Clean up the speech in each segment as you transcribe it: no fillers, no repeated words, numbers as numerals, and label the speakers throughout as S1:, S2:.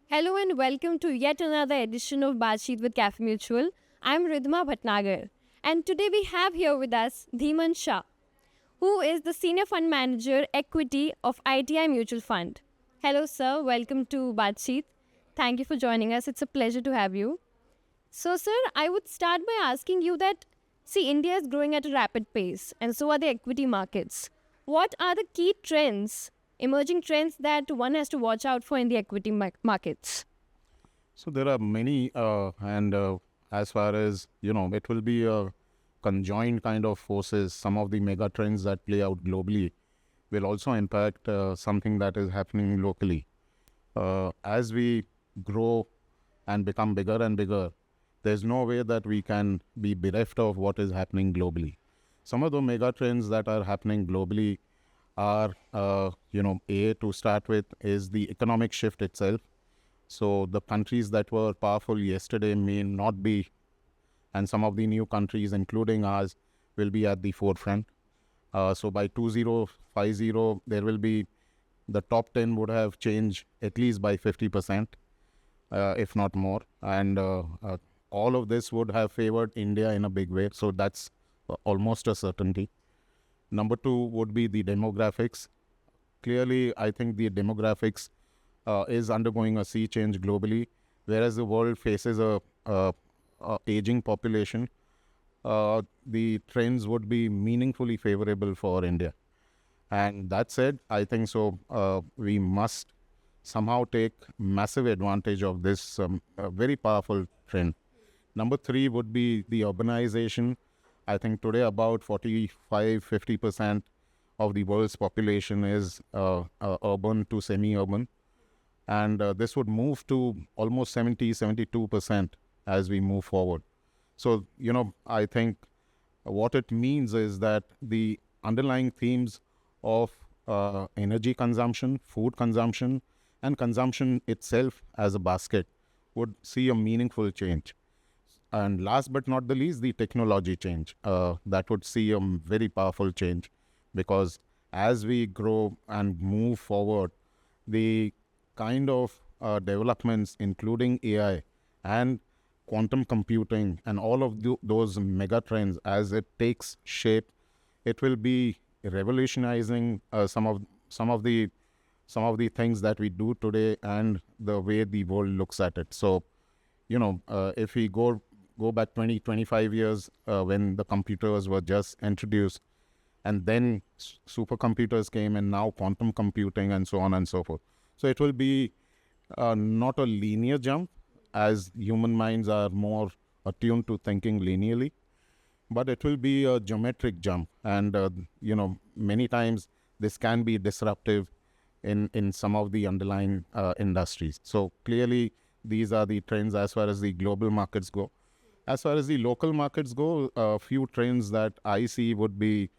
S1: Hello and welcome to yet another edition of Baatcheet with Cafemutual. I'm Ridhima Bhatnagar, and today we have here with us Dhimant Shah, who is the Senior Fund Manager Equity of ITI Mutual Fund. Hello, sir. Welcome to Baatcheet. Thank you for joining us. It's a pleasure to have you. So, sir, I would start by asking you that, see, India is growing at a rapid pace, and so are the equity markets. What are the key trends, emerging trends that one has to watch out for in the equity markets?
S2: So there are many, and as far as it will be a conjoined kind of forces. Some of the mega trends that play out globally will also impact something that is happening locally. As we grow and become bigger and bigger, there's no way that we can be bereft of what is happening globally. Some of the mega trends that are happening globally are, to start with, is the economic shift itself. So the countries that were powerful yesterday may not be, and some of the new countries, including ours, will be at the forefront. So by 2050, there will be, the top 10 would have changed at least by 50%, if not more. And all of this would have favored India in a big way. So that's almost a certainty. Number two would be the demographics. Clearly, I think the demographics is undergoing a sea change globally, whereas the world faces a aging population. The trends would be meaningfully favorable for India. And that said, I think so we must somehow take massive advantage of this very powerful trend. Number three would be the urbanization. I think today about 45-50% of the world's population is urban to semi-urban. And this would move to almost 70-72% as we move forward. So, I think what it means is that the underlying themes of energy consumption, food consumption, and consumption itself as a basket would see a meaningful change. And last but not the least, the technology change. That would see a very powerful change, because as we grow and move forward, the kind of developments, including AI and quantum computing and all of those mega trends, as it takes shape, it will be revolutionizing some of the things that we do today and the way the world looks at it. So, if we go back 20-25 years, when the computers were just introduced, and then supercomputers came, and now quantum computing, and so on and so forth. So it will be not a linear jump, as human minds are more attuned to thinking linearly, but it will be a geometric jump. And, many times this can be disruptive in some of the underlying industries. So clearly, these are the trends as far as the global markets go. As far as the local markets go, a few trends that I see would be,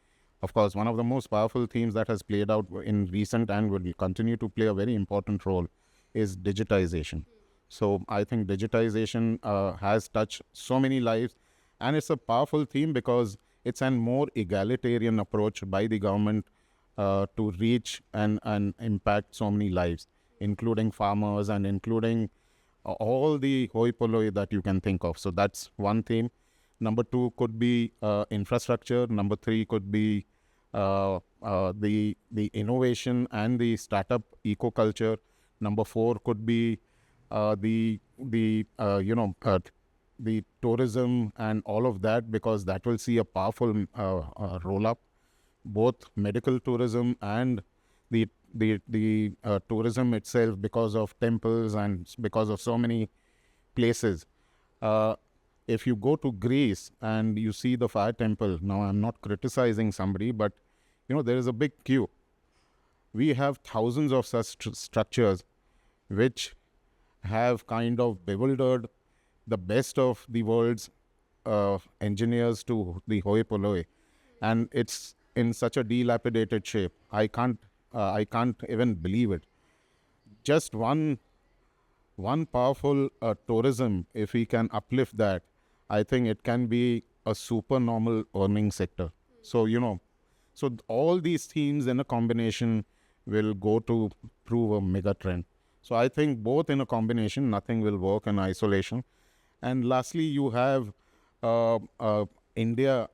S2: of course, one of the most powerful themes that has played out in recent and will continue to play a very important role is digitization. So I think digitization has touched so many lives, and it's a powerful theme because it's a more egalitarian approach by the government to reach and impact so many lives, including farmers and including all the hoi polloi that you can think of. So that's one theme. Number two could be infrastructure. Number three could be the innovation and the startup eco-culture. Number four could be the tourism and all of that, because that will see a powerful roll-up, both medical tourism and the tourism itself, because of temples and because of so many places. If you go to Greece and you see the fire temple, now I'm not criticizing somebody, but there is a big queue. We have thousands of such structures which have kind of bewildered the best of the world's engineers to the hoi polloi, and it's in such a dilapidated shape. I can't even believe it. Just one powerful tourism, if we can uplift that, I think it can be a super normal earning sector. So, all these themes in a combination will go to prove a mega trend. So I think both in a combination, nothing will work in isolation. And lastly, you have India,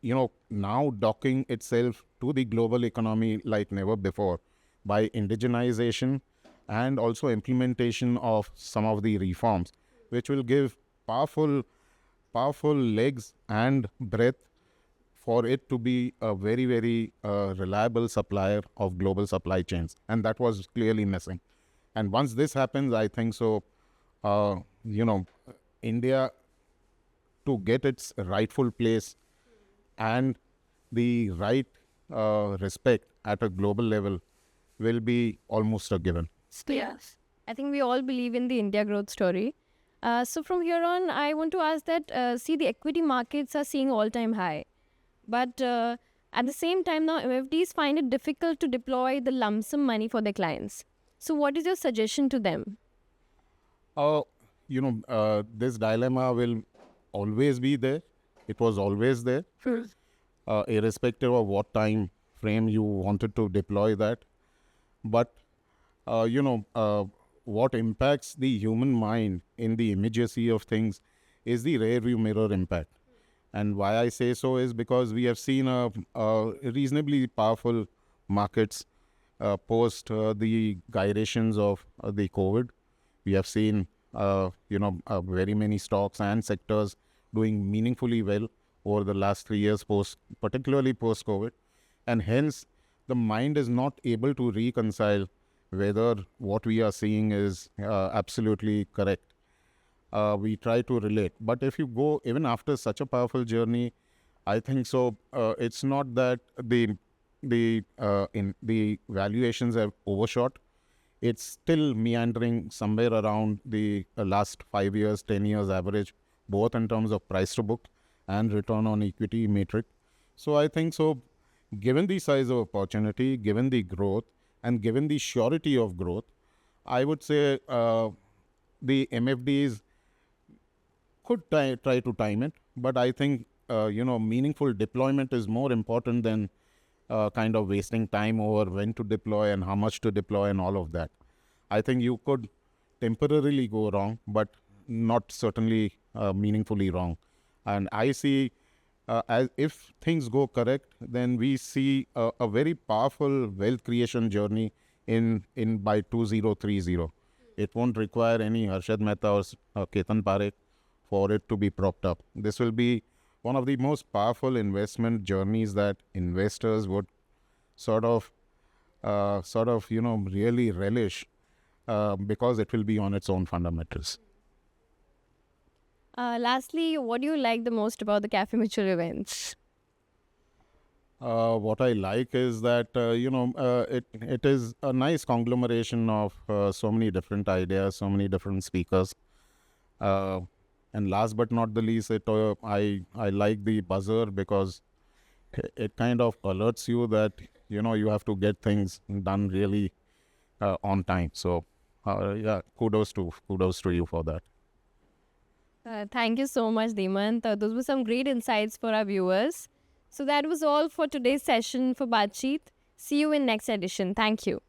S2: now docking itself to the global economy like never before by indigenization and also implementation of some of the reforms, which will give powerful, powerful legs and breadth for it to be a very, very reliable supplier of global supply chains. And that was clearly missing. And once this happens, I think so, uh, you know, India to get its rightful place and the right respect at a global level will be almost a given.
S1: Yes. I think we all believe in the India growth story. So from here on, I want to ask that, see, the equity markets are seeing all-time high. But at the same time now, MFDs find it difficult to deploy the lump sum money for their clients. So what is your suggestion to them?
S2: Uh, this dilemma will always be there. It was always there, irrespective of what time frame you wanted to deploy that. But, what impacts the human mind in the immediacy of things is the rear view mirror impact. And why I say so is because we have seen a reasonably powerful markets post the gyrations of the COVID. We have seen, very many stocks and sectors doing meaningfully well over the last 3 years, particularly post COVID. And hence, the mind is not able to reconcile whether what we are seeing is absolutely correct. We try to relate. But if you go even after such a powerful journey, I think so. It's not that the valuations have overshot. It's still meandering somewhere around the last 5 years, 10 years average, both in terms of price to book and return on equity metric. So I think so. Given the size of opportunity, given the growth, and given the surety of growth, I would say the MFDs could try to time it, but I think meaningful deployment is more important than kind of wasting time over when to deploy and how much to deploy and all of that. I think you could temporarily go wrong, but not certainly meaningfully wrong. And I see, as if things go correct, then we see a very powerful wealth creation journey in by 2030. It won't require any Harshad Mehta or Ketan Parekh for it to be propped up. This will be one of the most powerful investment journeys that investors would sort of, really relish because it will be on its own fundamentals.
S1: Lastly, what do you like the most about the Cafe Mutual events?
S2: What I like is that it is a nice conglomeration of so many different ideas, so many different speakers, and last but not the least, I like the buzzer because it kind of alerts you that you have to get things done really on time. So yeah, kudos to you for that.
S1: Thank you so much, Dhimant. Those were some great insights for our viewers. So that was all for today's session for Batcheet. See you in next edition. Thank you.